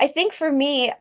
I think for me,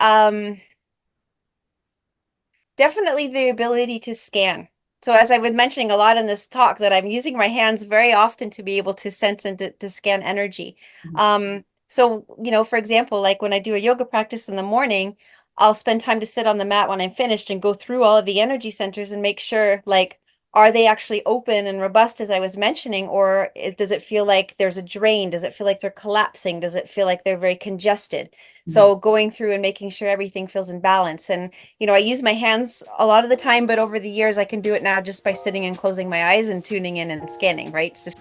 definitely the ability to scan. So as I was mentioning a lot in this talk, that I'm using my hands very often to be able to sense and to scan energy. Mhm. So, for example, like when I do a yoga practice in the morning, I'll spend time to sit on the mat when I'm finished and go through all of the energy centers and make sure, like, are they actually open and robust as I was mentioning, or does it feel like there's a drain? Does it feel like they're collapsing? Does it feel like they're very congested? Mhm. So going through and making sure everything feels in balance. And I use my hands a lot of the time, but over the years, I can do it now just by sitting and closing my eyes and tuning in and scanning, right? It's just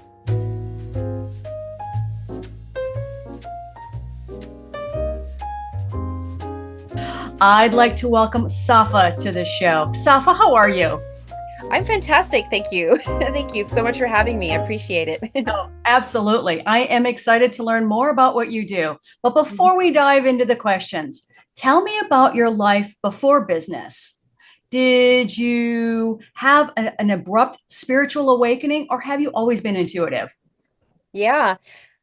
I'd like to welcome Safa to the show. Safa, how are you? I'm fantastic. Thank you. Thank you so much for having me. I appreciate it. Oh, absolutely. I am excited to learn more about what you do. But before we dive into the questions, tell me about your life before business. Did you have an abrupt spiritual awakening, or have you always been intuitive? Yeah.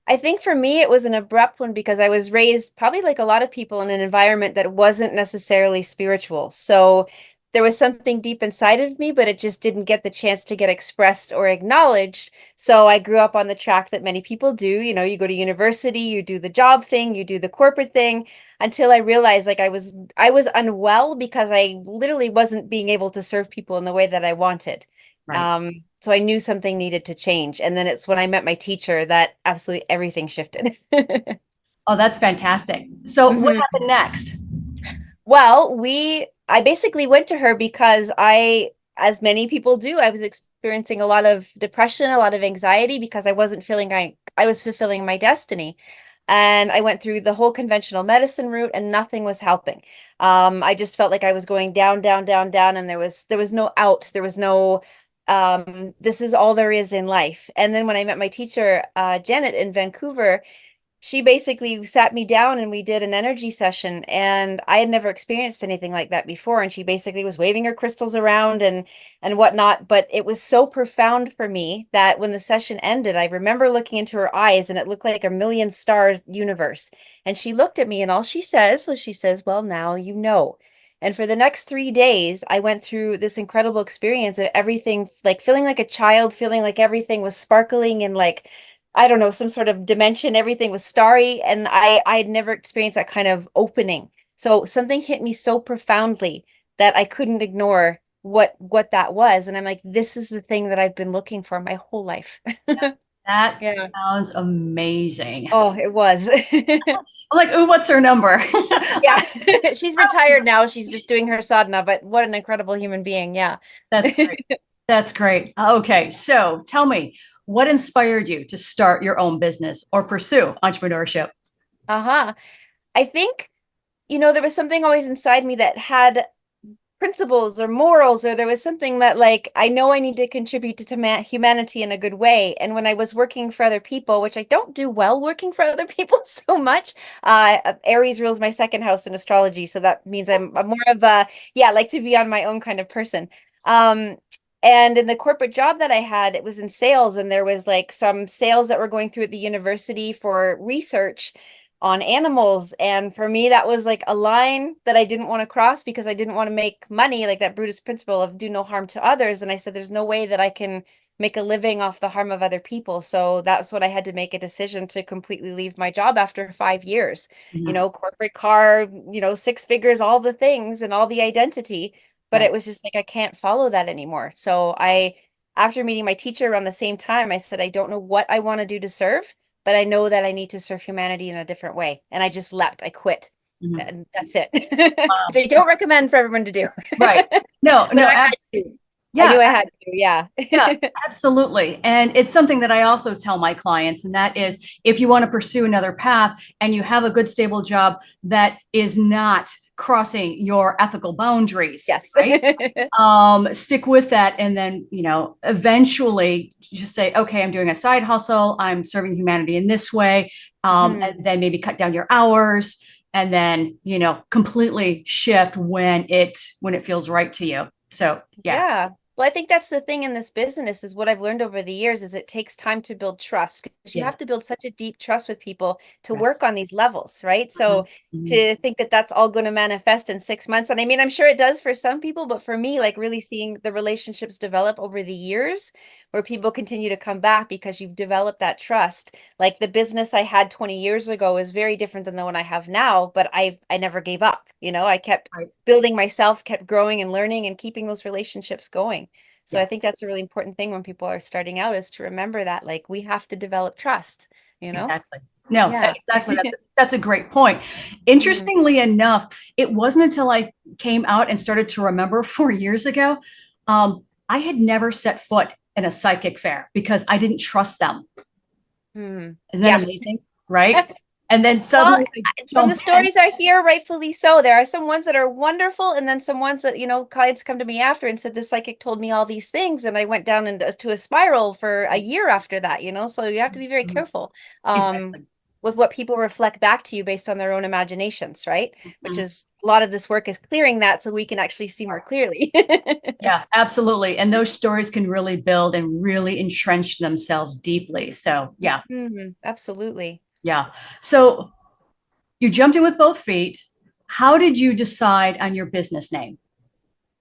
I think for me, it was an abrupt one because I was raised, probably like a lot of people, in an environment that wasn't necessarily spiritual. So there was something deep inside of me, but it just didn't get the chance to get expressed or acknowledged. So I grew up on the track that many people do. You go to university, you do the job thing, you do the corporate thing, until I realized like I was unwell because I literally wasn't being able to serve people in the way that I wanted. Right. So I knew something needed to change. And then it's when I met my teacher that absolutely everything shifted. Oh, that's fantastic. So, what Mhm. happened next? Well, I basically went to her because as many people do, I was experiencing a lot of depression, a lot of anxiety because I wasn't feeling I was fulfilling my destiny. And I went through the whole conventional medicine route and nothing was helping. I just felt like I was going down, down, down, down, and there was no out. There was no this is all there is in life. And then when I met my teacher, Janet in Vancouver, she basically sat me down and we did an energy session, and I had never experienced anything like that before, and she basically was waving her crystals around and whatnot, but it was so profound for me that when the session ended, I remember looking into her eyes and it looked like a million star universe, and she looked at me and all she says was, she says, well, now you know. And for the next 3 days, I went through this incredible experience of everything, like feeling like a child, feeling like everything was sparkling and like, I don't know, some sort of dimension. Everything was starry, and I had never experienced that kind of opening. So something hit me so profoundly that I couldn't ignore what that was. And I'm like, this is the thing that I've been looking for my whole life. That Yeah. sounds amazing. Oh, it was. I'm like, ooh, what's her number? Yeah. She's retired now. She's just doing her sadhana, but what an incredible human being. Yeah. That's great. That's great. Okay, so tell me, what inspired you to start your own business or pursue entrepreneurship? Uh-huh. I think, there was something always inside me that had principles or morals, or there was something that, like, I know I need to contribute to humanity in a good way. And when I was working for other people, which I don't do well working for other people so much, Aries rules my second house in astrology, so that means I'm more of a, yeah, I like to be on my own kind of person. um and in the corporate job that I had, it was in sales, and there was like some sales that were going through at the university for research on animals. And for me, that was like a line that I didn't want to cross because I didn't want to make money, like that Buddhist principle of do no harm to others. And I said, there's no way that I can make a living off the harm of other people. So that's when I had to make a decision to completely leave my job after 5 years. Mhm. Corporate car, 6 figures, all the things and all the identity. But Right. it was just like, I can't follow that anymore. So after meeting my teacher around the same time, I said, I don't know what I want to do to serve, but I know that I need to serve humanity in a different way. And I just leapt. I quit. Mhm. And that's it. Wow. Which I don't recommend for everyone to do. Right. No, But no, I had to. I yeah, knew I had to. Yeah. yeah, absolutely. And it's something that I also tell my clients, and that is if you want to pursue another path and you have a good, stable job that is not crossing your ethical boundaries, Yes. right? Stick with that. And then, eventually just say, okay, I'm doing a side hustle. I'm serving humanity in this way. Mhm. And then maybe cut down your hours and then, completely shift when it feels right to you. So yeah. Yeah. Well, I think that's the thing in this business is what I've learned over the years is it takes time to build trust because you Yeah. have to build such a deep trust with people to Yes. work on these levels, right? Mhm. So Mhm. to think that that's all going to manifest in 6 months, and I mean, I'm sure it does for some people, but for me, like really seeing the relationships develop over the years where people continue to come back because you've developed that trust. Like the business I had 20 years ago is very different than the one I have now, but I never gave up. I kept Right. building myself, kept growing and learning and keeping those relationships going. So I Yeah. think that's a really important thing when people are starting out is to remember that like we have to develop trust, you know? Exactly. No, Yeah. exactly. That's a great point. Mhm. Interestingly enough, it wasn't until I came out and started to remember 4 years ago, I had never set foot in a psychic fair because I didn't trust them. Mhm. Isn't that Yeah. amazing? Right. And then Well, suddenly I from the jump in. stories I hear, rightfully so. There are some ones that are wonderful, and then some ones that, clients come to me after and said, the psychic told me all these things, and I went down into a spiral for a year after that. So you have to be very Mhm. careful um, Exactly. with what people reflect back to you based on their own imaginations, right? Which Mhm. is a lot of this work is clearing that so we can actually see more clearly. Yeah, absolutely. And those stories can really build and really entrench themselves deeply. So, yeah, Absolutely. yeah. So you jumped in with both feet. How did you decide on your business name?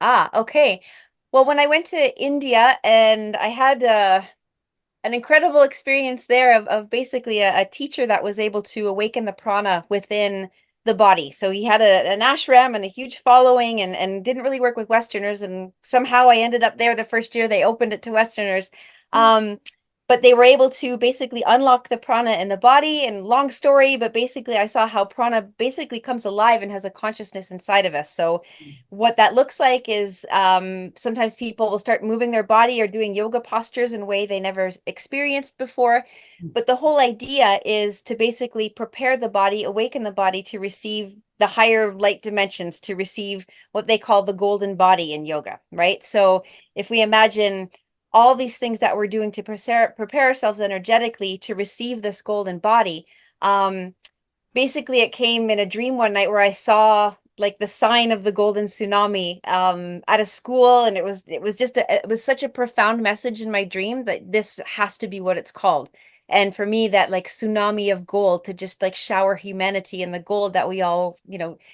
Ah, okay. Well, when I went to India and I had an incredible experience there of basically a teacher that was able to awaken the prana within the body. So he had an ashram and a huge following and didn't really work with Westerners. And somehow I ended up there the first year they opened it to Westerners. Um, but they were able to basically unlock the prana in the body and long story, but basically I saw how prana basically comes alive and has a consciousness inside of us. So what that looks like is sometimes people will start moving their body or doing yoga postures in a way they never experienced before. But the whole idea is to basically prepare the body, awaken the body to receive the higher light dimensions, to receive what they call the golden body in yoga, right? So if we imagine all these things that we're doing to prepare ourselves energetically to receive this golden body, basically it came in a dream one night where I saw like the sign of the golden tsunami at a school, and it was such a profound message in my dream that this has to be what it's called. And for me, that like tsunami of gold to just like shower humanity in the gold that we all,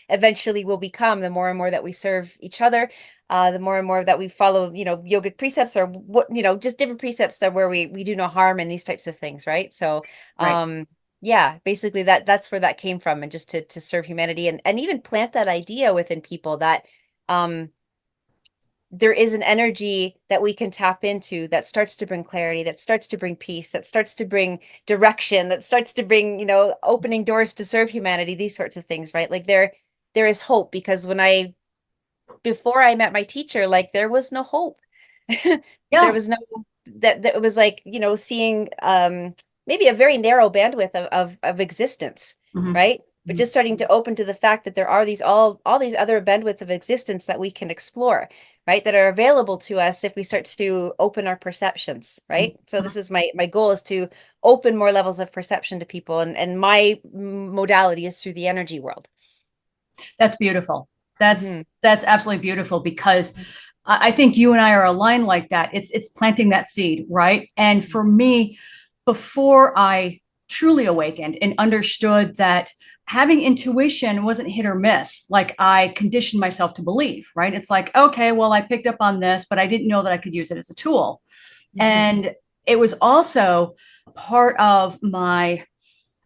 eventually will become the more and more that we serve each other, the more and more that we follow, yogic precepts or what, just different precepts that where we do no harm and these types of things, right? So, Right. um, yeah, basically that's where that came from and just to serve humanity and even plant that idea within people that um there is an energy that we can tap into that starts to bring clarity, that starts to bring peace, that starts to bring direction, that starts to bring, opening doors to serve humanity, these sorts of things, right? Like there is hope because when I before I met my teacher, like there was no hope. There Yeah. was no that it was like, seeing maybe a very narrow bandwidth of existence, Mhm. right? But Mhm. just starting to open to the fact that there are these all these other bandwidths of existence that we can explore, right? That are available to us if we start to open our perceptions, right? So Mhm. this is my goal is to open more levels of perception to people and my modality is through the energy world. That's beautiful. That's Hmm. that's absolutely beautiful because I think you and I are aligned like that. It's planting that seed, right? And for me, before I truly awakened and understood that having intuition wasn't hit or miss, like I conditioned myself to believe, right? It's like, okay, well, I picked up on this, but I didn't know that I could use it as a tool. Hmm. And it was also part of my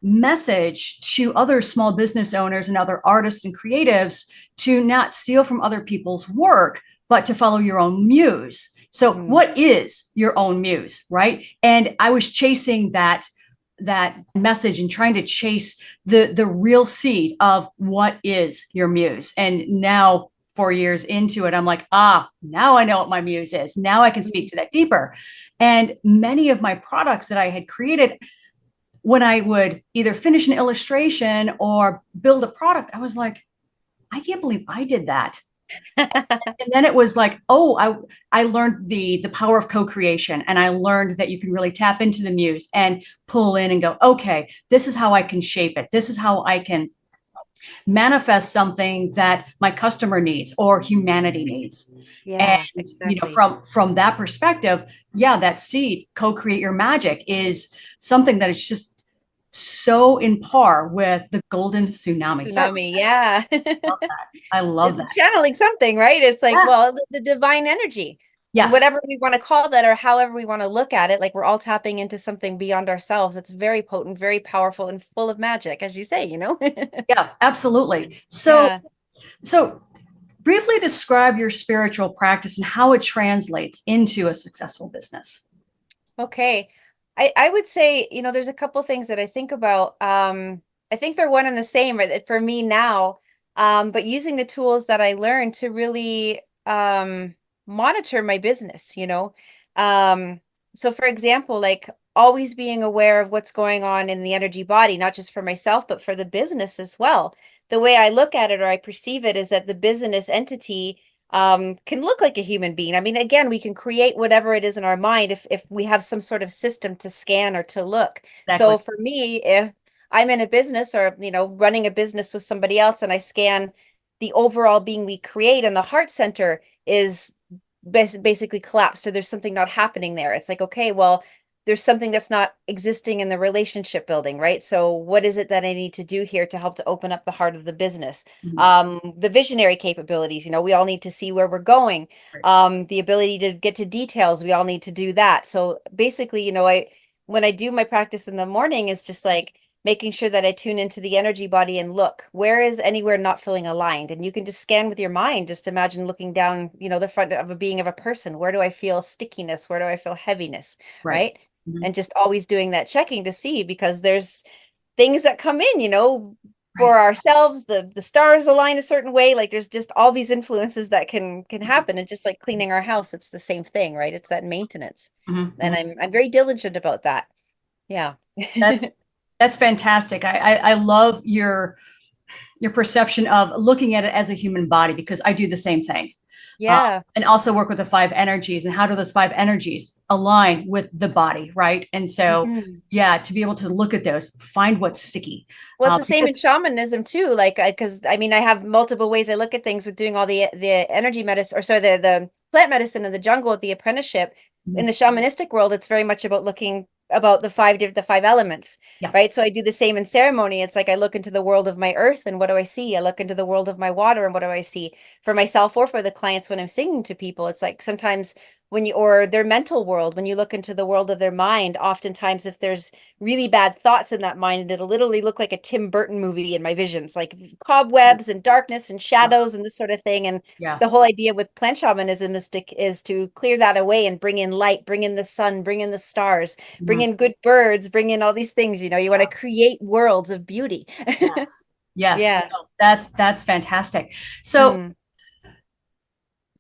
message to other small business owners and other artists and creatives to not steal from other people's work, but to follow your own muse. So, Hmm. what is your own muse, right? And I was chasing that message and trying to chase the real seed of what is your muse. And now 4 years into it, I'm like, now I know what my muse is. Now I can speak to that deeper. And many of my products that I had created, when I would either finish an illustration or build a product, I was like, I can't believe I did that. And then it was like, I learned the power of co-creation, and I learned that you can really tap into the muse and pull in and go, okay, this is how I can shape it. This is how I can manifest something that my customer needs or humanity needs. And Yeah, you know, exactly. from that perspective, yeah, that seed, co-create your magic, is something that is just so in par with the golden tsunami. So Tsunami, yeah. I love It's that. channeling something, right? It's like, Yeah. well, the divine energy and Yes. whatever we want to call that or however we want to look at it, like we're all tapping into something beyond ourselves. It's very potent, very powerful, and full of magic, as you say, you know? Yeah, absolutely. So, Yeah. so briefly describe your spiritual practice and how it translates into a successful business. Okay. I would say, there's a couple things that I think about. I think they're one and the same for me now. But using the tools that I learned to really monitor my business, you know. Um, so for example, like always being aware of what's going on in the energy body, not just for myself, but for the business as well. The way I look at it or I perceive it is that the business entity can look like a human being. I mean, again, we can create whatever it is in our mind if we have some sort of system to scan or to look. Exactly. So for me, if I'm in a business or, running a business with somebody else and I scan the overall being we create and the heart center is basically collapsed or there's something not happening there. It's like, okay, well, there's something that's not existing in the relationship building, right? So what is it that I need to do here to help to open up the heart of the business? Mhm. The visionary capabilities, we all need to see where we're going. Right. The ability to get to details, we all need to do that. So basically, when I do my practice in the morning, it's just like making sure that I tune into the energy body and look where is anywhere not feeling aligned. And you can just scan with your mind. Just imagine looking down, the front of a being of a person. Where do I feel stickiness? Where do I feel heaviness? Right. Right. Mhm. And just always doing that checking to see because there's things that come in, Right. for ourselves, the stars align a certain way. Like there's just all these influences that can Mhm. happen. And just like cleaning our house, it's the same thing, right? It's that maintenance. Mhm. And Mhm. I'm very diligent about that. Yeah. That's that's fantastic. I love your perception of looking at it as a human body because I do the same thing. Yeah. And also work with the five energies and how do those five energies align with the body, right? And so, Mhm. yeah, to be able to look at those, find what's sticky. Well, it's the same in Because shamanism too. Like, because I mean, I have multiple ways I look at things with doing all the energy medicine, or sorry, the plant medicine in the jungle, the apprenticeship. In the shamanistic world, it's very much about looking about the five elements, yeah, right? So I do the same in ceremony. It's like I look into the world of my earth, and what do I see? I look into the world of my water, and what do I see for myself or for the clients when I'm singing to people? It's like sometimes or their mental world, when you look into the world of their mind, oftentimes if there's really bad thoughts in that mind, and it'll literally look like a Tim Burton movie in my visions, like cobwebs and darkness and yeah, shadows and this sort of thing. And yeah. the whole idea with plant shamanism is to clear that away and bring in light, bring in the sun, bring in the stars, bring Mhm. in good birds, bring in all these things. You want to Yeah. create worlds of beauty. Yes. Yes. Yeah. No, that's fantastic. So, Hmm.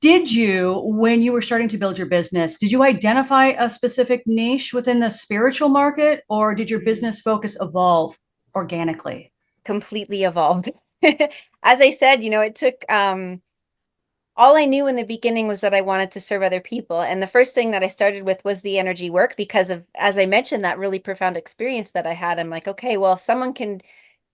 did you, when you were starting to build your business, did you identify a specific niche within the spiritual market, or did your business focus evolve organically? Completely evolved. As I said, it took all I knew in the beginning was that I wanted to serve other people. And the first thing that I started with was the energy work because of, as I mentioned, that really profound experience that I had. I'm like, okay, well, if someone can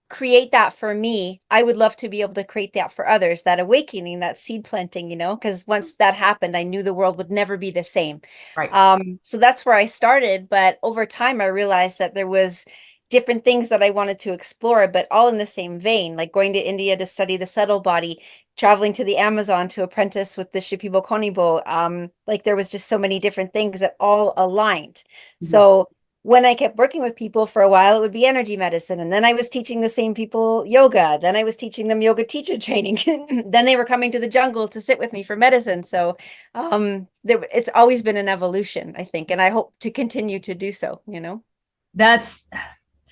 create that for me, I would love to be able to create that for others, that awakening, that seed planting, because once that happened, I knew the world would never be the same. Right. So that's where I started. But over time, I realized that there was different things that I wanted to explore, but all in the same vein, like going to India to study the subtle body, traveling to the Amazon to apprentice with the Shipibo Konibo. Like there was just so many different things that all aligned. Mhm. So when I kept working with people for a while, it would be energy medicine. And then I was teaching the same people yoga. Then I was teaching them yoga teacher training. Then they were coming to the jungle to sit with me for medicine. So it's always been an evolution, I think. And I hope to continue to do so. That's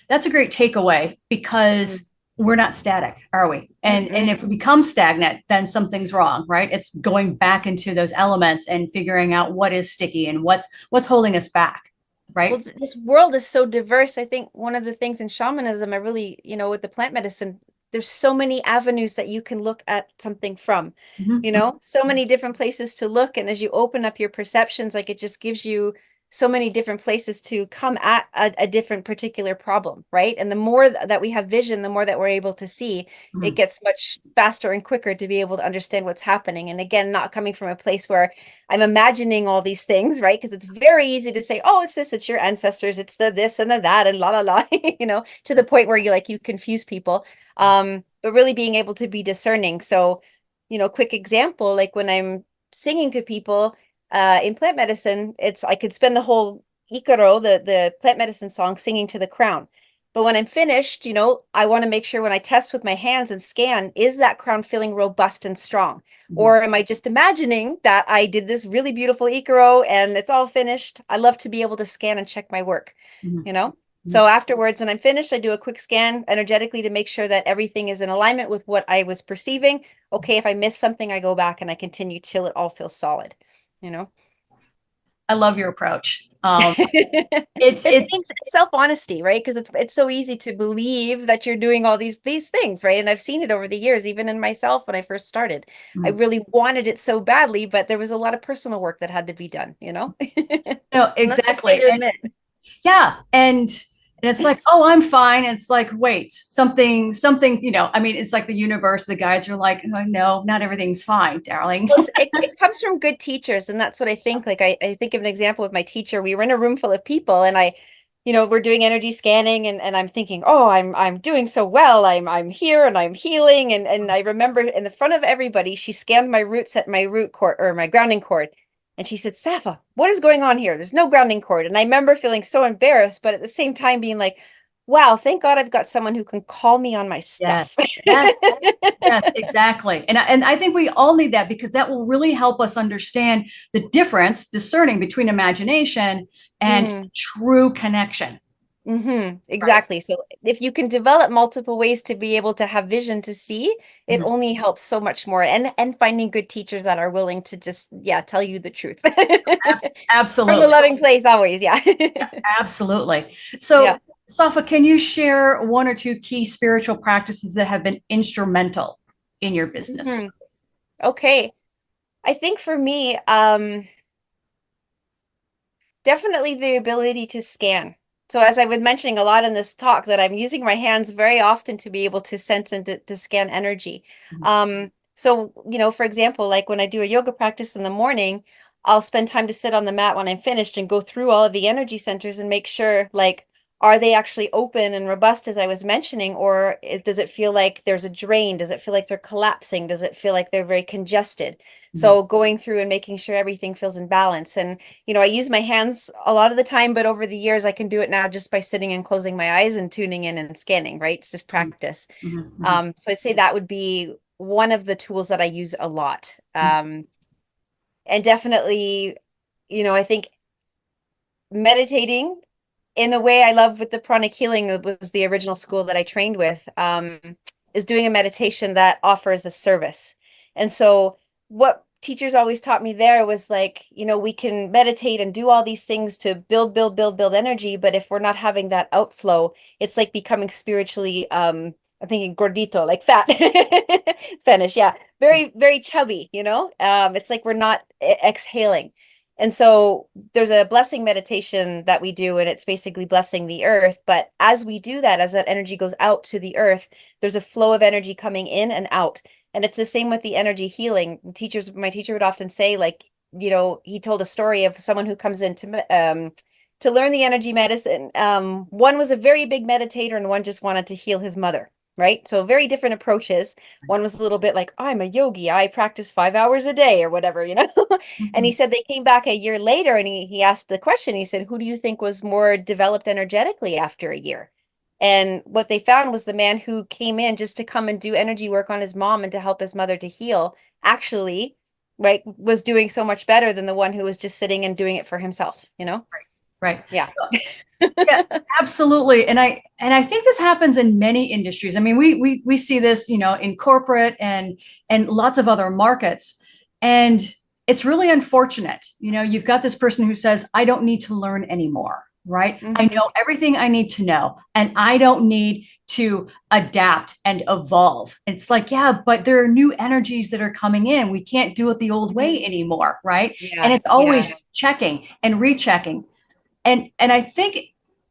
that's a great takeaway Mm. because we're not static, are we? And if we Mm-mm. become stagnant, then something's wrong, right? It's going back into those elements and figuring out what is sticky and what's holding us back, Well, right? this world is so diverse. I think one of the things in shamanism, I really, with the plant medicine, there's so many avenues that you can look at something from, Mhm. so many different places to look. And as you open up your perceptions, like it just gives you so many different places to come at a different particular problem, right? And the more that we have vision, the more that we're able to see, it Mhm. gets much faster and quicker to be able to understand what's happening. And again, not coming from a place where I'm imagining all these things, right? Because it's very easy to say, oh, it's this, it's your ancestors, it's the this and the that, and la la la, to the point where you confuse people. But really being able to be discerning. So, quick example, like when I'm singing to people in plant medicine, I could spend the whole Ikaro, the plant medicine song, singing to the crown. But when I'm finished, I want to make sure when I test with my hands and scan, is that crown feeling robust and strong? Mhm. Or am I just imagining that I did this really beautiful Ikaro and it's all finished? I love to be able to scan and check my work, Mhm. you know? Mhm. So afterwards, when I'm finished, I do a quick scan energetically to make sure that everything is in alignment with what I was perceiving. Okay, if I miss something, I go back and I continue till it all feels solid, you know? I love your approach. It's self-honesty, right? Because it's so easy to believe that you're doing all these things, right? And I've seen it over the years, even in myself when I first started. I Mhm. really wanted it so badly, but there was a lot of personal work that had to be done, No, And that's okay exactly. to And admit. yeah, and it's like, oh, I'm fine. It's like, wait, something, I mean, it's like the universe, the guides are like, oh, no, not everything's fine, darling. Well, it comes from good teachers, and that's what I think. Like I think of an example with my teacher. We were in a room full of people, and we're doing energy scanning, and I'm thinking, oh, I'm doing so well. I'm here and I'm healing, and I remember in the front of everybody, she scanned my roots at my root cord or my grounding cord, and she said, Safa, what is going on here? There's no grounding cord, and I remember feeling so embarrassed, but at the same time being like, wow, thank God I've got someone who can call me on my stuff. Yes, yes, yes, exactly. And I think we all need that because that will really help us understand the difference, discerning between imagination and Mhm. true connection. Right. Exactly. So if you can develop multiple ways to be able to have vision to see, it Mhm. only helps so much more. And finding good teachers that are willing to just, yeah, tell you the truth. From a Absolutely. loving place always, yeah. Absolutely. Yeah. So, Safa, can you share one or two key spiritual practices that have been instrumental in your business? Mhm. Okay. I think for me, definitely the ability to scan. So as I was mentioning a lot in this talk, that I'm using my hands very often to be able to sense and to scan energy. Mhm. So, for example, like when I do a yoga practice in the morning, I'll spend time to sit on the mat when I'm finished and go through all of the energy centers and make sure, like, are they actually open and robust as I was mentioning, or does it feel like there's a drain? Does it feel like they're collapsing? Does it feel like they're very congested? Mhm. So going through and making sure everything feels in balance. And I use my hands a lot of the time, but over the years, I can do it now just by sitting and closing my eyes and tuning in and scanning, right? It's just Mhm. practice. Mhm. So I'd say that would be one of the tools that I use a lot. Mhm. And definitely, I think meditating in the way I love with the pranic healing, that was the original school that I trained with, is doing a meditation that offers a service. And so what teachers always taught me there was like, we can meditate and do all these things to build energy, but if we're not having that outflow, it's like becoming spiritually, I'm thinking gordito, like fat. Spanish, yeah. Very, very chubby, It's like we're not exhaling. And so there's a blessing meditation that we do, and it's basically blessing the earth. But as we do that, as that energy goes out to the earth, there's a flow of energy coming in and out. And it's the same with the energy healing. My teacher would often say, like, he told a story of someone who comes in to learn the energy medicine. One was a very big meditator, and one just wanted to heal his mother. Right. So very different approaches. One was a little bit like, I'm a yogi. I practice 5 hours a day or whatever. And he Mhm. said they came back a year later and he asked the question. He said, who do you think was more developed energetically after a year? And what they found was the man who came in just to come and do energy work on his mom and to help his mother to heal actually, right, was doing so much better than the one who was just sitting and doing it for himself. Right. Yeah. Yeah, absolutely. And I think this happens in many industries. I mean, we see this, in corporate and lots of other markets. And it's really unfortunate. You've got this person who says, I don't need to learn anymore, right? I Hmm. know everything I need to know, and I don't need to adapt and evolve. It's like, yeah, but there are new energies that are coming in. We can't do it the old way Hmm. anymore, right? And Yeah. it's Yeah. always checking and rechecking. And I think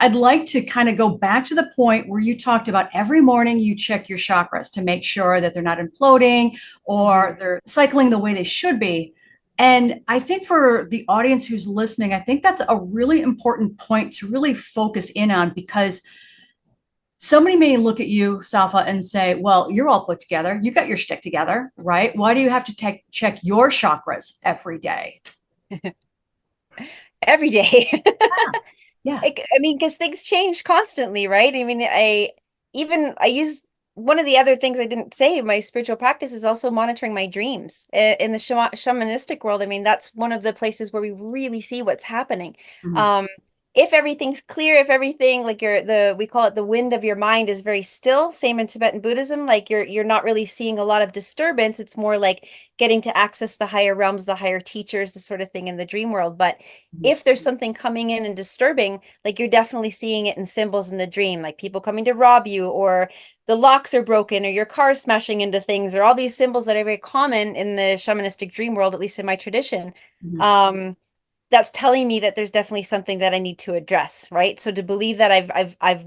I'd like to kind of go back to the point where you talked about every morning you check your chakras to make sure that they're not imploding Mhm. or they're cycling the way they should be. And I think for the audience who's listening, I think that's a really important point to really focus in on, because somebody may look at you, Safa, and say, well, you're all put together. You got your shtick together, right? Why do you have to check your chakras every day? Every day. Yeah. I mean, because things change constantly, right? I mean, I use one of the other things I didn't say, my spiritual practice is also monitoring my dreams. In the shamanistic world, I mean, that's one of the places where we really see what's happening. Mhm. Um, if everything's clear, if everything like we call it the wind of your mind is very still, same in Tibetan Buddhism, like you're not really seeing a lot of disturbance. It's more like getting to access the higher realms, the higher teachers, the sort of thing in the dream world. But Mhm. if there's something coming in and disturbing, like you're definitely seeing it in symbols in the dream, like people coming to rob you, or the locks are broken, or your car's smashing into things, or all these symbols that are very common in the shamanistic dream world, at least in my tradition. Mhm. Um, that's telling me that there's definitely something that I need to address, right? So to believe that I've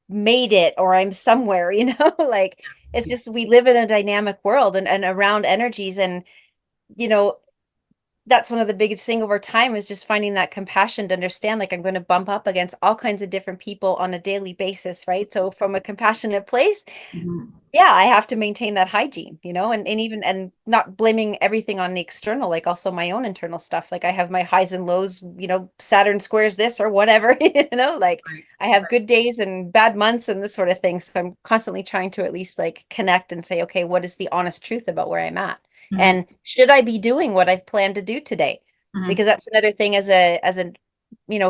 made it or I'm somewhere, like it's Yeah. just we live in a dynamic world and around energies and you know that's one of the biggest thing over time is just finding that compassion to understand like I'm going to bump up against all kinds of different people on a daily basis, right? So from a compassionate place, Mhm. yeah, I have to maintain that hygiene, and even and not blaming everything on the external, like also my own internal stuff. Like I have my highs and lows, Saturn squares this or whatever, like Right. I have good days and bad months and this sort of thing. So I'm constantly trying to at least like connect and say, okay, what is the honest truth about where I'm at? Mhm. And should I be doing what I've planned to do today? Mhm. Because that's another thing as a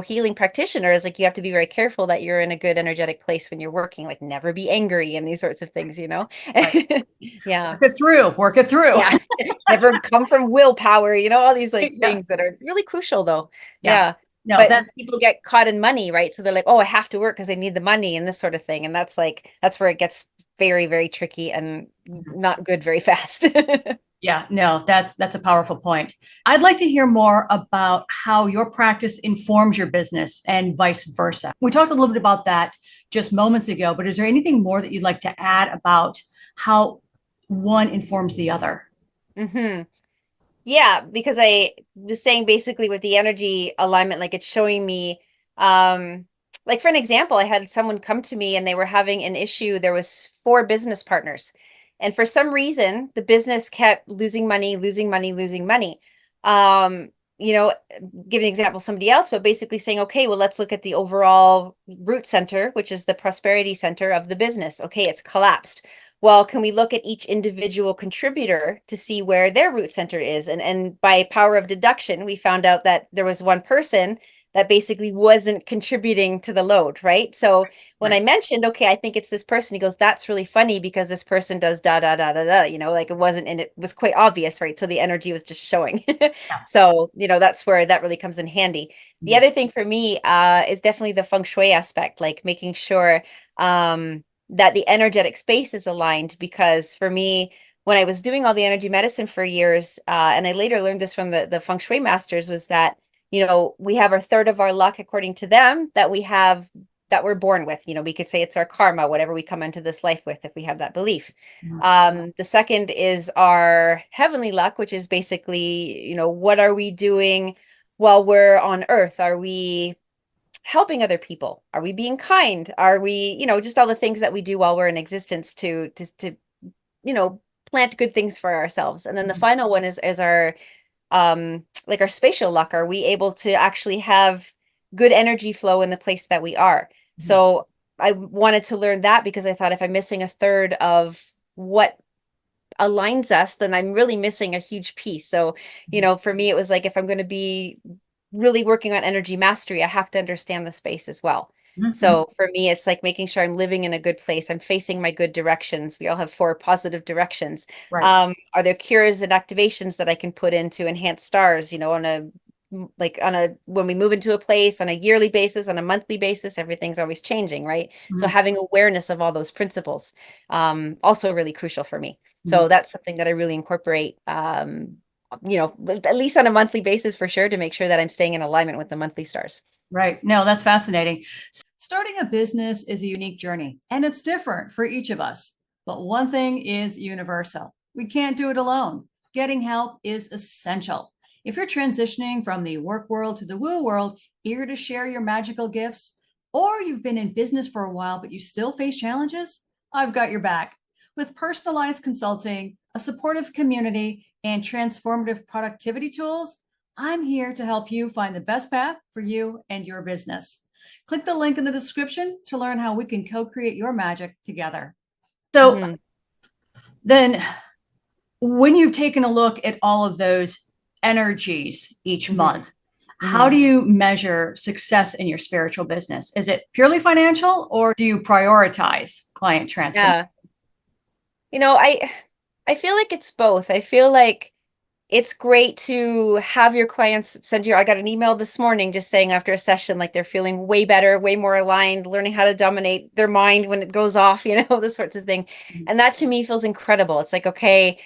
healing practitioner is like you have to be very careful that you're in a good energetic place when you're working, like never be angry and these sorts of things. Right. Yeah. Work it through. Work it through. Yeah. Never come from willpower, all these like Yeah. things that are really crucial though. Yeah. Yeah. No, But that's people get caught in money, right? So they're like, oh, I have to work because I need the money and this sort of thing. And that's where it gets very, very tricky and not good very fast. yeah, no, that's a powerful point. I'd like to hear more about how your practice informs your business and vice versa. We talked a little bit about that just moments ago, but is there anything more that you'd like to add about how one informs the other? hmm Yeah, because I was saying basically with the energy alignment, like it's showing me, like for an example, I had someone come to me and they were having an issue. There was four business partners, and for some reason, the business kept losing money, losing money, losing money. Um, you know, giving an example somebody else, but basically saying, okay, well, let's look at the overall root center, which is the prosperity center of the business. Okay, it's collapsed. Well, can we look at each individual contributor to see where their root center is? And by power of deduction, we found out that there was one person that basically wasn't contributing to the load, right? So when I Right. mentioned, okay, I think it's this person, he goes, that's really funny because this person does da da da da da, like it wasn't, and it was quite obvious, right? So the energy was just showing. Yeah. So, that's where that really comes in handy. The Mhm. other thing for me is definitely the feng shui aspect, like making sure that the energetic space is aligned because for me when I was doing all the energy medicine for years and I later learned this from the feng shui masters was that we have a third of our luck according to them that we're born with. We could say it's our karma, whatever we come into this life with if we have that belief. Mhm. The second is our heavenly luck, which is basically what are we doing while we're on earth? Are we helping other people? Are we being kind? Are we, just all the things that we do while we're in existence to you know, plant good things for ourselves. And then the Mhm. final one is our like our spatial luck. Are we able to actually have good energy flow in the place that we are? Mhm. So I wanted to learn that because I thought if I'm missing a third of what aligns us, then I'm really missing a huge piece. So, for me, it was like if I'm going to be really working on energy mastery, I have to understand the space as well. Mhm. So for me, it's like making sure I'm living in a good place. I'm facing my good directions. We all have four positive directions. Right. Are there cures and activations that I can put in to enhance stars, when we move into a place on a yearly basis, on a monthly basis, everything's always changing, right? So Mhm. having awareness of all those principles, also really crucial for me. Mhm. So that's something that I really incorporate at least on a monthly basis for sure, to make sure that I'm staying in alignment with the monthly stars. Right. No, that's fascinating. Starting a business is a unique journey and it's different for each of us. But one thing is universal: we can't do it alone. Getting help is essential. If you're transitioning from the work world to the woo world, eager to share your magical gifts, or you've been in business for a while but you still face challenges, I've got your back. With personalized consulting, a supportive community, and transformative productivity tools, I'm here to help you find the best path for you and your business. Click the link in the description to learn how we can co-create your magic together. So Mm-hmm. then, when you've taken a look at all of those energies each Mm-hmm. month, how Mm-hmm. do you measure success in your spiritual business? Is it purely financial, or do you prioritize client transformation? Yeah. I feel like it's both. I feel like it's great to have your clients send you. I got an email this morning just saying after a session, like they're feeling way better, way more aligned, learning how to dominate their mind when it goes off, this sorts of thing. And that to me feels incredible. It's like, okay,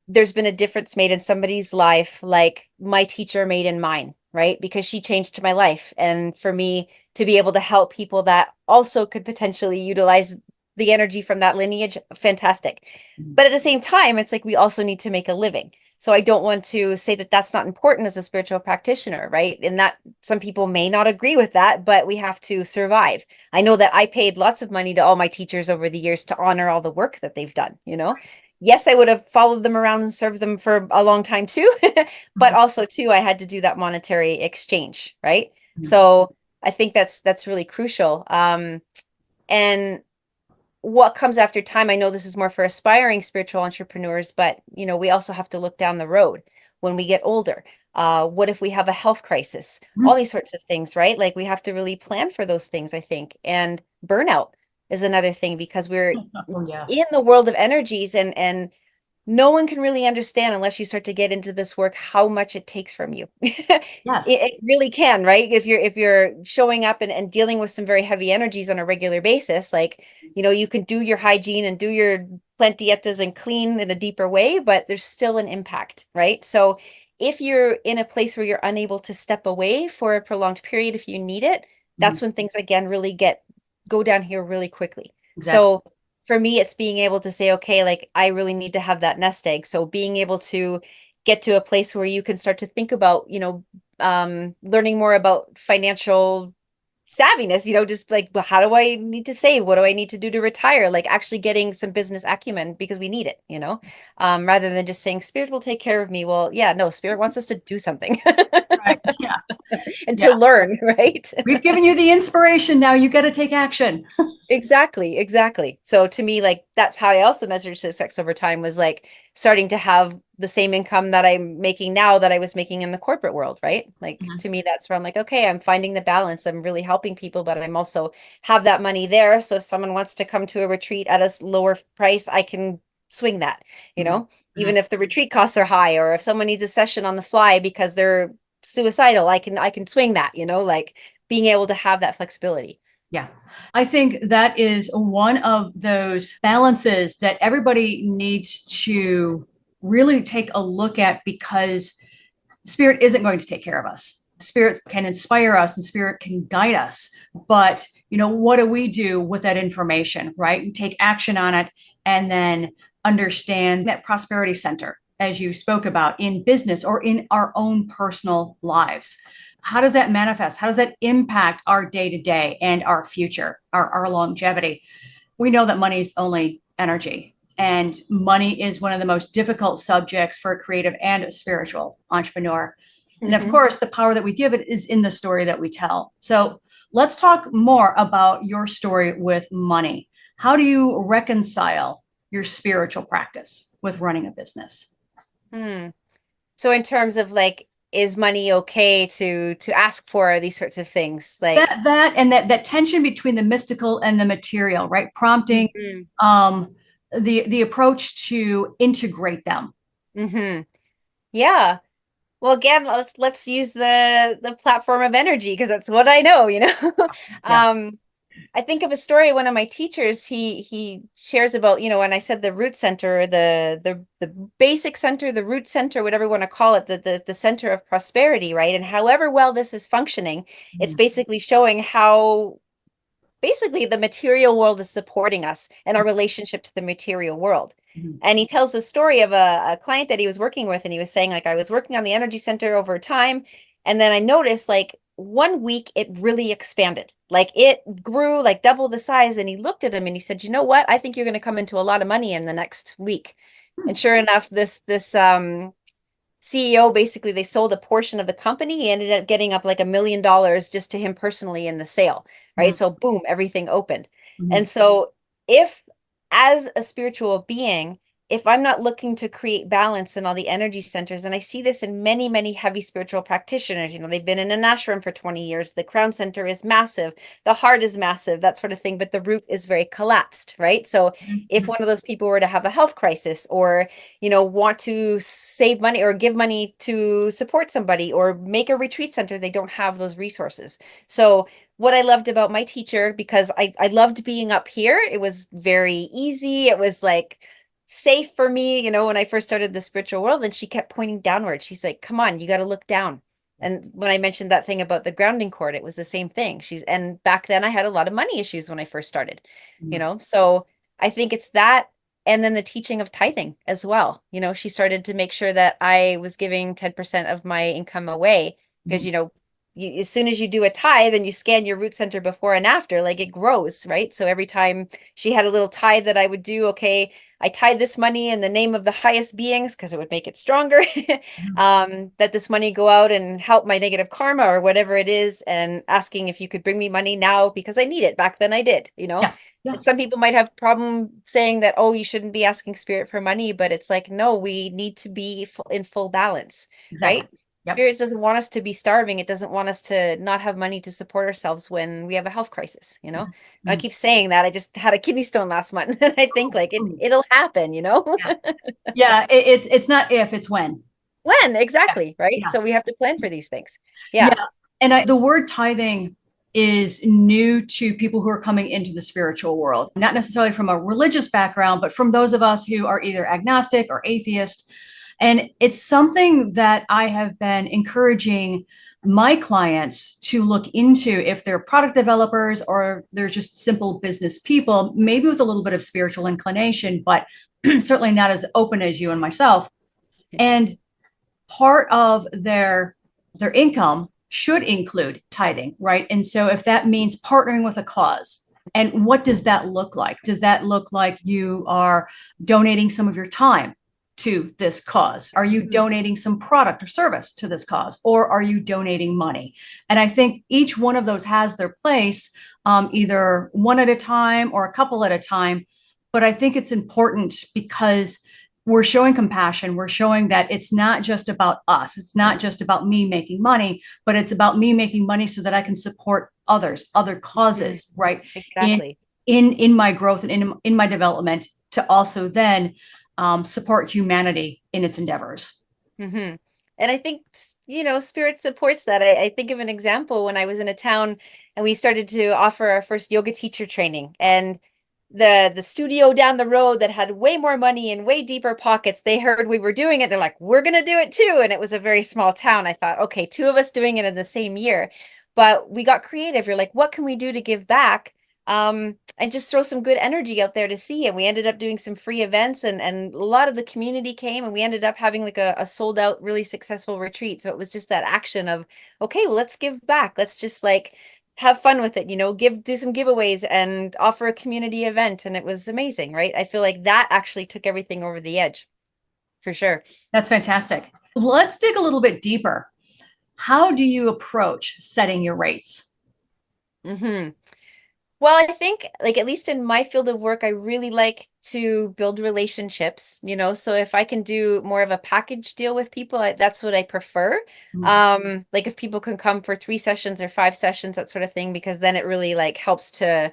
there's been a difference made in somebody's life, like my teacher made in mine, right? Because she changed my life. And for me to be able to help people that also could potentially utilize the energy from that lineage, fantastic. But at the same time, it's like we also need to make a living. So I don't want to say that that's not important as a spiritual practitioner, right? And that some people may not agree with that, but we have to survive. I know that I paid lots of money to all my teachers over the years to honor all the work that they've done. Yes, I would have followed them around and served them for a long time too, but also too, I had to do that monetary exchange, right? So I think that's really crucial. And what comes after time, I know this is more for aspiring spiritual entrepreneurs, but we also have to look down the road when we get older. What if we have a health crisis? All these sorts of things, right? Like we have to really plan for those things, I think. And burnout is another thing because we're Oh, yeah. in the world of energies, and no one can really understand unless you start to get into this work how much it takes from you. it, Yes. it really can, right? If you're showing up and dealing with some very heavy energies on a regular basis, like you can do your hygiene and do your plantietas and clean in a deeper way, but there's still an impact, right? So if you're in a place where you're unable to step away for a prolonged period, if you need it, Mhm. that's when things again really go down here really quickly. Exactly. So for me, it's being able to say, okay, like I really need to have that nest egg. So being able to get to a place where you can start to think about, learning more about financial savviness, just like, well, how do I need to save? What do I need to do to retire? Like actually getting some business acumen because we need it, rather than just saying spirit will take care of me. Well, yeah, no, spirit wants us to do something Right. Yeah. and Yeah. to learn, right? We've given you the inspiration. Now you got to take action. Exactly, exactly. So to me, like that's how I also measured success over time was like starting to have the same income that I'm making now that I was making in the corporate world, right? Like Mhm. to me, that's where I'm like, okay, I'm finding the balance. I'm really helping people, but I'm also have that money there. So if someone wants to come to a retreat at a lower price, I can swing that, you Mhm. know, even if the retreat costs are high, or if someone needs a session on the fly because they're suicidal, I can swing that, like being able to have that flexibility. Yeah. I think that is one of those balances that everybody needs to really take a look at, because spirit isn't going to take care of us. Spirit can inspire us and spirit can guide us. But, what do we do with that information, right? We take action on it and then understand that prosperity center, as you spoke about in business or in our own personal lives. How does that manifest? How does that impact our day to day and our future, our longevity? We know that money is only energy, and money is one of the most difficult subjects for a creative and a spiritual entrepreneur. And of Hmm. course, the power that we give it is in the story that we tell. So let's talk more about your story with money. How do you reconcile your spiritual practice with running a business? Hmm. So in terms of like, is money okay to ask for these sorts of things? Like, That tension between the mystical and the material, right? Prompting hmm. um, the approach to integrate them. Hmm. Yeah. Well, again, let's use the platform of energy because that's what I know. Yeah. Um, I think of a story. One of my teachers, he shares about, when I said the root center, the basic center, the root center, whatever you want to call it, the center of prosperity, right? And however well this is functioning, it's Mhm. basically showing how basically the material world is supporting us and our relationship to the material world. Mhm. And he tells the story of a client that he was working with, and he was saying, like, I was working on the energy center over time, and then I noticed, like, 1 week it really expanded. Like it grew like double the size. And he looked at him and he said, you know what? I think you're going to come into a lot of money in the next week. Hmm. And sure enough, this CEO, basically they sold a portion of the company. He ended up getting up like $1 million just to him personally in the sale, right? Mhm. So boom, everything opened. Mhm. And so if as a spiritual being, if I'm not looking to create balance in all the energy centers, and I see this in many, many heavy spiritual practitioners, they've been in an ashram for 20 years. The crown center is massive, the heart is massive, that sort of thing, but the root is very collapsed, right? So if Mhm. one of those people were to have a health crisis, or want to save money or give money to support somebody or make a retreat center, they don't have those resources. So what I loved about my teacher, because I loved being up here, it was very easy. It was like safe for me, when I first started the spiritual world, and she kept pointing downward. She's like, come on, you got to look down. And when I mentioned that thing about the grounding cord, it was the same thing. And back then I had a lot of money issues when I first started, Mhm. so I think it's that. And then the teaching of tithing as well. She started to make sure that I was giving 10% of my income away because, Mhm. as soon as you do a tithe and you scan your root center before and after, like it grows, right? So every time she had a little tithe that I would do, okay, I tithe this money in the name of the highest beings because it would make it stronger. Mhm. That this money go out and help my negative karma or whatever it is, and asking if you could bring me money now because I need it. Back then I did. Yeah. Yeah. Some people might have problem saying that, oh, you shouldn't be asking spirit for money, but it's like, no, we need to be in full balance, Exactly. right? Yep. Spirit doesn't want us to be starving. It doesn't want us to not have money to support ourselves when we have a health crisis. Mhm. And I Mhm. keep saying that. I just had a kidney stone last month, and I think like Ooh. it'll happen. Yeah. Yeah. It's not if, it's when. When Yeah. exactly, right? Yeah. So we have to plan for these things. Yeah. Yeah. And the word tithing is new to people who are coming into the spiritual world, not necessarily from a religious background, but from those of us who are either agnostic or atheist. And it's something that I have been encouraging my clients to look into if they're product developers or they're just simple business people, maybe with a little bit of spiritual inclination, but certainly not as open as you and myself. And part of their income should include tithing, right? And so if that means partnering with a cause, and what does that look like? Does that look like you are donating some of your time to this cause? Are you Mhm. donating some product or service to this cause? Or are you donating money? And I think each one of those has their place, either one at a time or a couple at a time. But I think it's important because we're showing compassion. We're showing that it's not just about us. It's not just about me making money, but it's about me making money so that I can support others, other Mhm. causes, right? In Exactly. in my growth and in my development to also then support humanity in its endeavors. hmm And I think, spirit supports that. I think of an example when I was in a town and we started to offer our first yoga teacher training. And the studio down the road that had way more money and way deeper pockets, they heard we were doing it. They're like, we're going to do it too. And it was a very small town. I thought, okay, two of us doing it in the same year. But we got creative. You're like, what can we do to give back? And just throw some good energy out there to see. And we ended up doing some free events, and a lot of the community came, and we ended up having like a sold out, really successful retreat. So it was just that action of, okay, well, let's give back. Let's just like have fun with it, do some giveaways and offer a community event. And it was amazing, right? I feel like that actually took everything over the edge for sure. That's fantastic. Let's dig a little bit deeper. How do you approach setting your rates? hmm Well, I think like at least in my field of work, I really like to build relationships. So if I can do more of a package deal with people, that's what I prefer. Mm. Like if people can come for 3 sessions or 5 sessions, that sort of thing, because then it really like helps to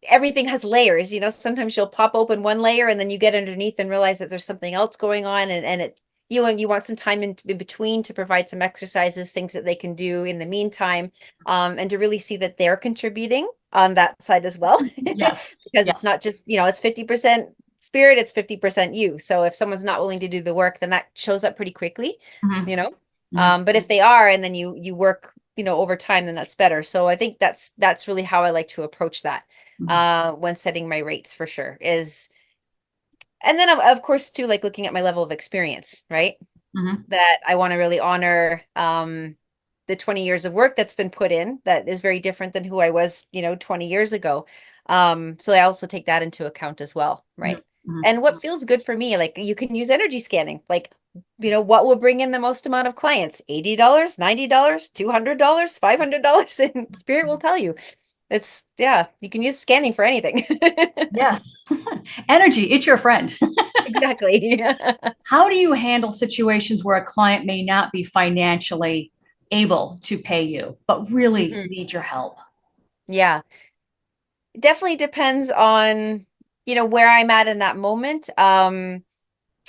everything has layers. Sometimes you'll pop open one layer and then you get underneath and realize that there's something else going on, and you want some time in between to provide some exercises, things that they can do in the meantime, and to really see that they're contributing. on that side as well, Yes. because it's Yes. not just, it's 50% spirit, it's 50% you. So if someone's not willing to do the work, then that shows up pretty quickly, Mhm. you know. Mhm. But if they are, and then you work, over time, then that's better. So I think that's really how I like to approach that Mhm. when setting my rates for sure is, and then of course too, like looking at my level of experience, right? Mhm. That I want to really honor the 20 years of work that's been put in that is very different than who I was, 20 years ago. So I also take that into account as well, Mhm. right? Mhm. And what feels good for me, like you can use energy scanning, like, what will bring in the most amount of clients? $80, $90, $200, $500, and Spirit will tell you. It's, yeah, you can use scanning for anything. Yes. Energy, it's your friend. Exactly. How do you handle situations where a client may not be financially able to pay you, but really Mhm. need your help? Yeah. Definitely depends on, where I'm at in that moment.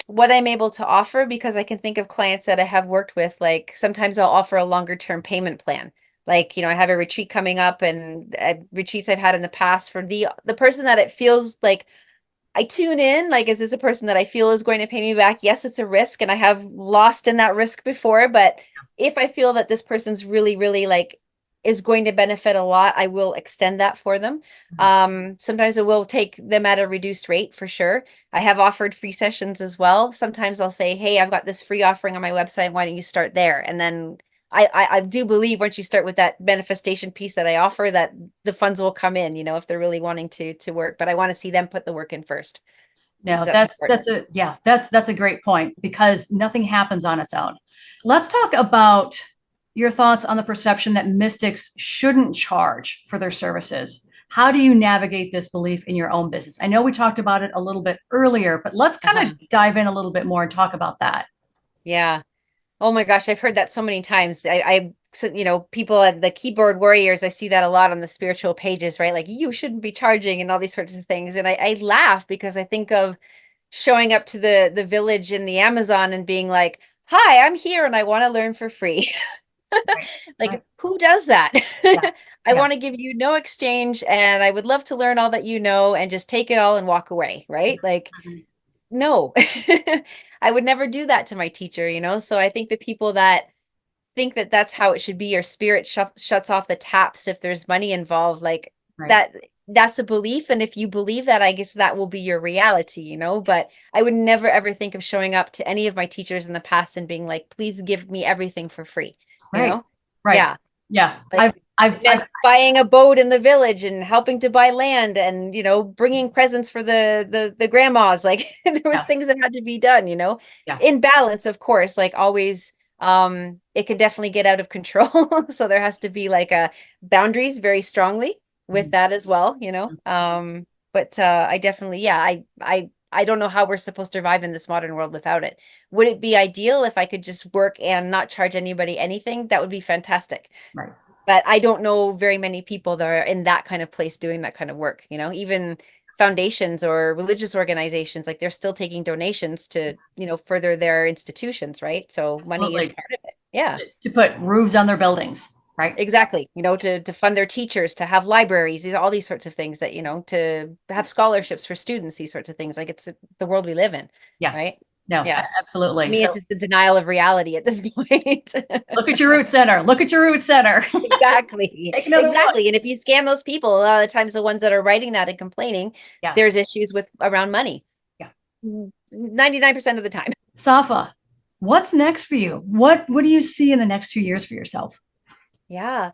What I'm able to offer, because I can think of clients that I have worked with, like sometimes I'll offer a longer term payment plan. Like, I have a retreat coming up, and retreats I've had in the past for the person that it feels like I tune in, like, is this a person that I feel is going to pay me back? Yes, it's a risk, and I have lost in that risk before, but if I feel that this person's really, really like is going to benefit a lot, I will extend that for them. Sometimes I will take them at a reduced rate for sure. I have offered free sessions as well. Sometimes I'll say, hey, I've got this free offering on my website. Why don't you start there? And then I do believe once you start with that manifestation piece that I offer, that the funds will come in, if they're really wanting to work. But I want to see them put the work in first because No, that's that's important. a yeah, that's a great point because nothing happens on its own. Let's talk about your thoughts on the perception that mystics shouldn't charge for their services. How do you navigate this belief in your own business? I know we talked about it a little bit earlier, but let's kind Uh-huh. of dive in a little bit more and talk about that. Yeah. Oh my gosh, I've heard that so many times. People at the keyboard warriors, I see that a lot on the spiritual pages, right? Like you shouldn't be charging and all these sorts of things. And I laugh because I think of showing up to the village in the Amazon and being like, "Hi, I'm here and I want to learn for free." Right. Right. Like, who does that? Yeah. I Yeah. want to give you no exchange and I would love to learn all that you know and just take it all and walk away, right? Like, Mhm. no. I would never do that to my teacher, So I think the people that think that that's how it should be, or spirit shuts off the taps if there's money involved, like Right. that's a belief, and if you believe that, I guess that will be your reality, but Yes. I would never ever think of showing up to any of my teachers in the past and being like, please give me everything for free, you Right. know Right. yeah, Yeah. like it I've meant buying a boat in the village and helping to buy land and bringing presents for the grandmas, like there was yeah. things that had to be done, Yeah. in balance, of course, like always. It can definitely get out of control. So there has to be like a boundaries very strongly with Mhm. that as well, but I definitely, yeah, I don't know how we're supposed to survive in this modern world without it. Would it be ideal if I could just work and not charge anybody anything? That would be fantastic. Right. But I don't know very many people that are in that kind of place doing that kind of work, even foundations or religious organizations, like they're still taking donations to, further their institutions, right? So money is Absolutely. part of it. Yeah. To put roofs on their buildings. Right. Exactly. To fund their teachers, to have libraries, all these sorts of things that, to have scholarships for students, these sorts of things. Like it's the world we live in, Yeah. right? No, Yeah. To absolutely. me, it's So just a denial of reality at this point. look at your root center. Look at your root center. Exactly. Take another look. Exactly. And if you scan those people, a lot of the times the ones that are writing that and complaining, Yeah. there's issues with around money. Yeah. 99% of the time. Safa, what's next for you? What do you see in the next 2 years for yourself? Yeah.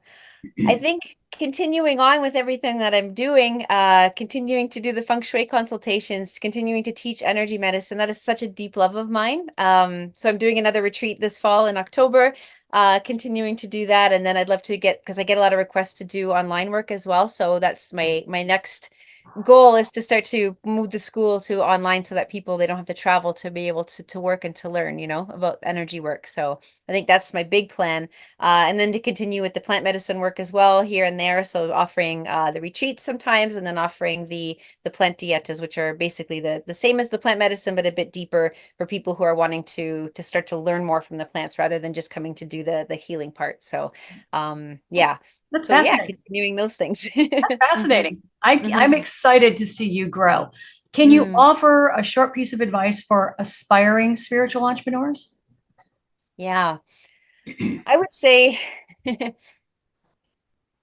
I think continuing on with everything that I'm doing, continuing to do the Feng Shui consultations, continuing to teach energy medicine, that is such a deep love of mine. So I'm doing another retreat this fall in October, continuing to do that. And then I'd love to because I get a lot of requests to do online work as well. So that's my next goal, is to start to move the school to online so that they don't have to travel to be able to work and to learn, about energy work. So I think that's my big plan. And then to continue with the plant medicine work as well here and there. So offering the retreats sometimes, and then offering the plant dietas, which are basically the same as the plant medicine, but a bit deeper for people who are wanting to start to learn more from the plants rather than just coming to do the healing part. So yeah. That's So yeah, fascinating. continuing those things. That's Mhm. fascinating. I'm Mhm. excited to see you grow. Can you Mm, offer a short piece of advice for aspiring spiritual entrepreneurs? yeah, I would say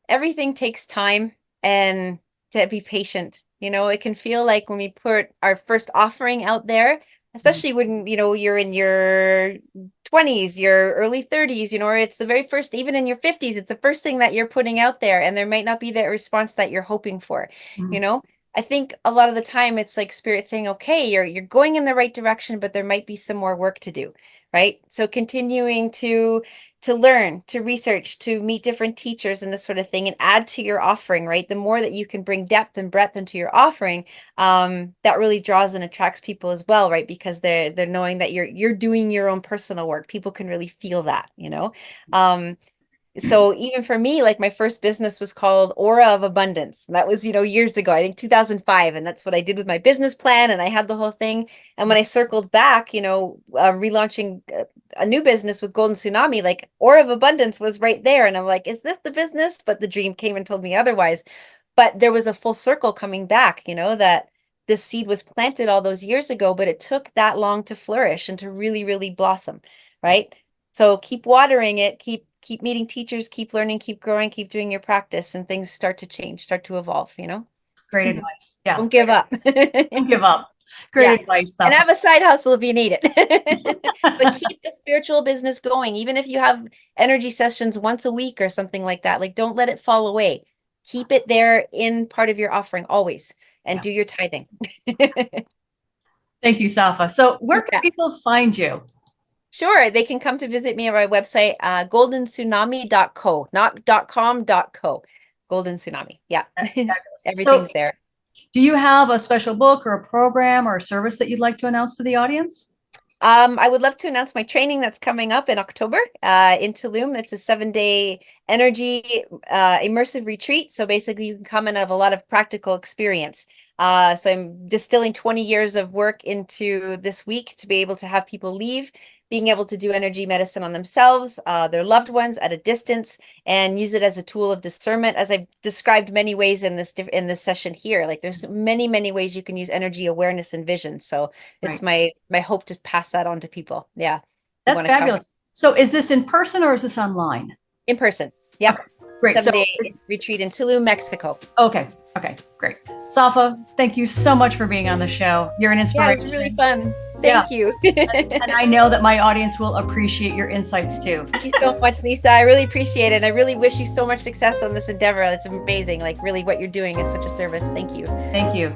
everything takes time and to be patient. It can feel like when we put our first offering out there, especially when, you're in your 20s, your early 30s, or it's the very first, even in your 50s, it's the first thing that you're putting out there, and there might not be that response that you're hoping for, you Mhm. know? I think a lot of the time it's like spirit saying, okay, you're going in the right direction, but there might be some more work to do, right? So continuing to learn, to research, to meet different teachers and this sort of thing and add to your offering, right? The more that you can bring depth and breadth into your offering, that really draws and attracts people as well, right? Because they're knowing that you're doing your own personal work. People can really feel that. So even for me, like my first business was called Aura of Abundance. And that was, years ago, I think 2005. And that's what I did with my business plan. And I had the whole thing. And when I circled back, relaunching a new business with Golden Tsunami, like Aura of Abundance was right there. And I'm like, is this the business? But the dream came and told me otherwise. But there was a full circle coming back, that this seed was planted all those years ago, but it took that long to flourish and to really, really blossom, right? So keep watering it, keep meeting teachers, keep learning, keep growing, keep doing your practice, and things start to change, start to evolve. Great advice. Yeah, Don't give up. don't give up. Yeah. Great advice, And Safa. have a side hustle if you need it. But keep the spiritual business going, even if you have energy sessions once a week or something like that. Like, don't let it fall away. Keep it there in part of your offering always and Yeah. do your tithing. Thank you, Safa. So, where can Yeah. people find you? Sure. They can come to visit me at my website, goldentsunami.co, not .com, .co. Golden Tsunami. Yeah. Fabulous. So, Everything's there. do you have a special book or a program or a service that you'd like to announce to the audience? I would love to announce my training that's coming up in October in Tulum. It's a 7-day energy immersive retreat. So basically, you can come and have a lot of practical experience. So I'm distilling 20 years of work into this week to be able to have people leave, being able to do energy medicine on themselves, their loved ones at a distance, and use it as a tool of discernment, as I've described many ways in this session here. Like there's many, many ways you can use energy awareness and vision. So it's Right. my hope to pass that on to people. Yeah, who That's want to come fabulous. So, is this in person or is this online? in person. Yep, Okay, great. So, 7-day retreat in Tulum, Mexico. okay, okay, great. Safa, thank you so much for being on the show. You're an Yeah, it was really inspiration. fun. Yeah. Thank you. And I know that my audience will appreciate your insights too. Thank you so much, Lisa. I really appreciate it. I really wish you so much success on this endeavor. It's amazing. Like, really, what you're doing is such a service. Thank you. Thank you.